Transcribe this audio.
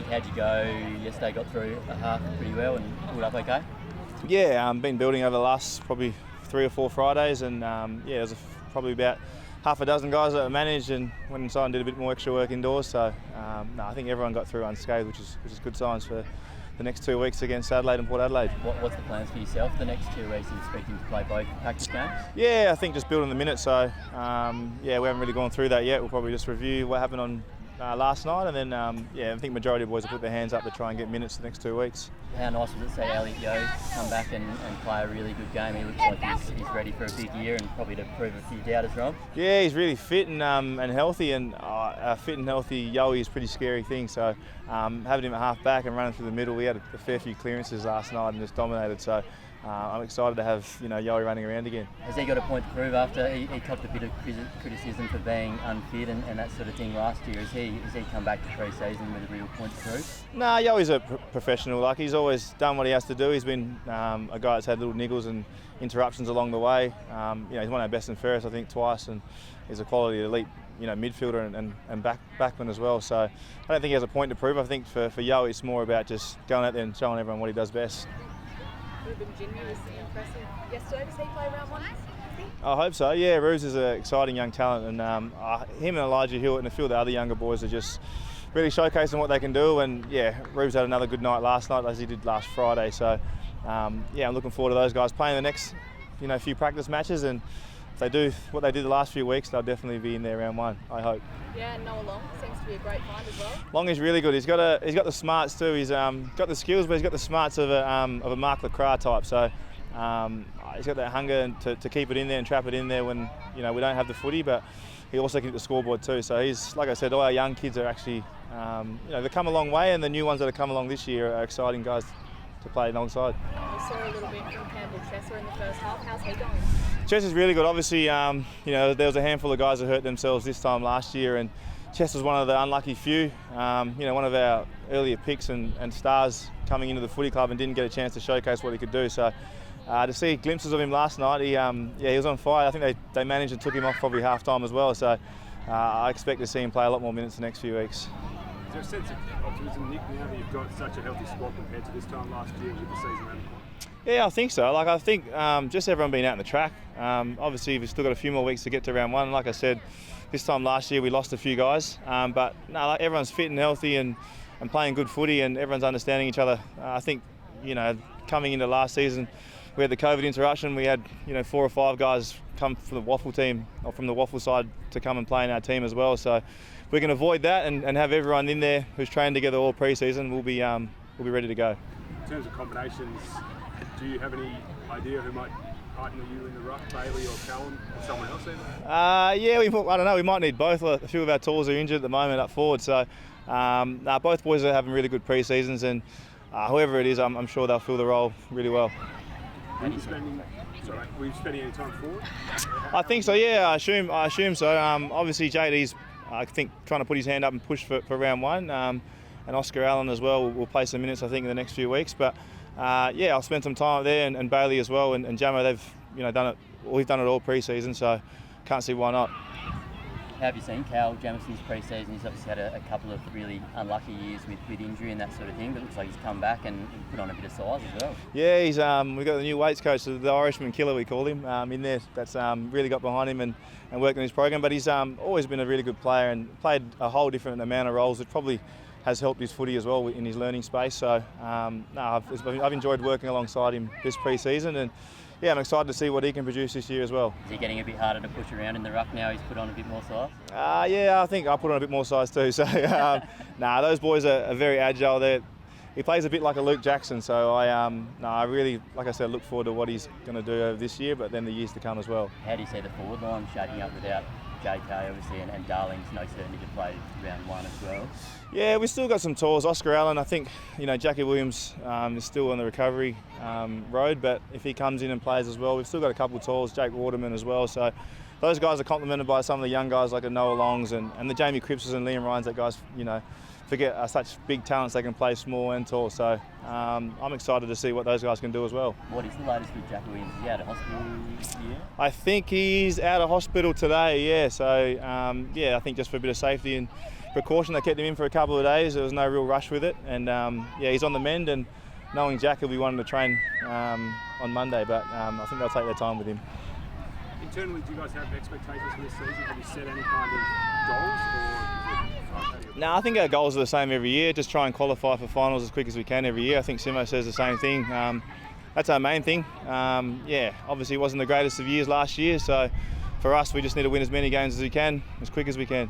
How'd you go yesterday? Got through a half pretty well and pulled up okay? Yeah, been building over the last probably 3 or 4 Fridays, and there's probably about half a dozen guys that I managed and went inside and did a bit more extra work indoors. So I think everyone got through unscathed, which is good signs for the next 2 weeks against Adelaide and Port Adelaide. What's the plans for yourself the next 2 weeks? Are you expecting to play both practice games? Yeah, I think just building the minutes. So we haven't really gone through that yet. We'll probably just review what happened on last night, and then I think majority of boys will put their hands up to try and get minutes the next 2 weeks. How nice was it to see Elliot Yeo come back and play a really good game? He looks like he's ready for a big year and probably to prove a few doubters wrong. Yeah, he's really fit and healthy, and a fit and healthy Yoey is a pretty scary thing. So having him at half back and running through the middle, we had a fair few clearances last night and just dominated. So I'm excited to have Yoey running around again. Has he got a point to prove after he copped a bit of criticism for being unfit and that sort of thing last year? Has he come back to pre-season with a real point to prove? Nah, Yoey's a professional. Like, he's always done what he has to do. He's been a guy that's had little niggles and interruptions along the way. He's one of our best and fairest, I think, twice, and he's a quality elite midfielder and backman as well. So I don't think he has a point to prove. I think for Yoey, it's more about just going out there and showing everyone what he does best. Ruben Jr. was impressive yesterday. Does he play round one? I hope so. Yeah, Ruse is an exciting young talent, and him and Elijah Hewitt and a few of the other younger boys are just really showcasing what they can do. And Ruse had another good night last night, as he did last Friday. So I'm looking forward to those guys playing the next few practice matches, and if they do what they did the last few weeks, they'll definitely be in there round one, I hope. Yeah, and Noah Long seems to be a great find as well. Long is really good. He's got the smarts too. He's got the skills, but he's got the smarts of a Mark Lacroix type. So he's got that hunger to keep it in there and trap it in there when we don't have the footy. But he also can hit the scoreboard too. So he's, like I said, all our young kids are actually they've come a long way, and the new ones that have come along this year are exciting guys to play alongside. We saw a little bit from Campbell Chesser in the first half. How's he going? Chesser's really good. Obviously, there was a handful of guys that hurt themselves this time last year, and Chesser's one of the unlucky few. One of our earlier picks and stars coming into the footy club and didn't get a chance to showcase what he could do. So to see glimpses of him last night, he was on fire. I think they managed and took him off probably half time as well. So I expect to see him play a lot more minutes the next few weeks. Is there a sense of optimism, Nick, now that you've got such a healthy squad compared to this time last year with the season around the corner? Yeah, I think so. I think just everyone being out in the track. Obviously, we've still got a few more weeks to get to round one. Like I said, this time last year we lost a few guys, but everyone's fit and healthy and playing good footy, and everyone's understanding each other. I think coming into last season, we had the COVID interruption. We had 4 or 5 guys come from the Waffle team or from the Waffle side to come and play in our team as well. So we can avoid that and have everyone in there who's trained together all pre-season. We'll be ready to go. In terms of combinations, do you have any idea who might partner you in the ruck, Bailey or Callum, or someone else even? I don't know. We might need both. A few of our tools are injured at the moment up forward, so both boys are having really good pre-seasons, and whoever it is, I'm sure they'll fill the role really well. Were you spending any time forward? I think so. Yeah, I assume so. Obviously, JD's I think trying to put his hand up and push for round one, and Oscar Allen as well will play some minutes I think in the next few weeks. But I'll spend some time there, and Bailey as well, and Jamo. They've done it. We've done it all pre-season, so can't see why not. How have you seen Cal Jamison's pre-season? He's obviously had a couple of really unlucky years with injury and that sort of thing, but it looks like he's come back and put on a bit of size as well. Yeah, he's we've got the new weights coach, the Irishman killer we call him, in there. That's really got behind him and worked on his program. But he's always been a really good player and played a whole different amount of roles. It probably has helped his footy as well in his learning space. So I've enjoyed working alongside him this pre-season, and I'm excited to see what he can produce this year as well. Is he getting a bit harder to push around in the ruck now? He's put on a bit more size? I think I put on a bit more size too. So those boys are very agile. He plays a bit like a Luke Jackson. So I really, like I said, look forward to what he's going to do over this year, but then the years to come as well. How do you see the forward line shaping up without JK obviously and Darling's no certainty to play round one as well? Yeah, we've still got some tools. Oscar Allen, I think, Jackie Williams is still on the recovery road, but if he comes in and plays as well, we've still got a couple of tools, Jake Waterman as well. So those guys are complemented by some of the young guys like the Noah Longs and the Jamie Crippses and Liam Ryans, that guys, forget such big talents that can play small and tall. So I'm excited to see what those guys can do as well. What is the latest with Jack Williams? Is he out of hospital here? I think he's out of hospital today, yeah. So, yeah, I think just for a bit of safety and precaution, they kept him in for a couple of days. There was no real rush with it. And, yeah, he's on the mend, and knowing Jack, he'll be wanting to train on Monday. But I think they'll take their time with him. Internally, do you guys have expectations for this season? Have you set any kind of goals, or is it? No, I think our goals are the same every year. Just try and qualify for finals as quick as we can every year. I think Simo says the same thing. That's our main thing. Yeah, obviously it wasn't the greatest of years last year, so for us we just need to win as many games as we can, as quick as we can.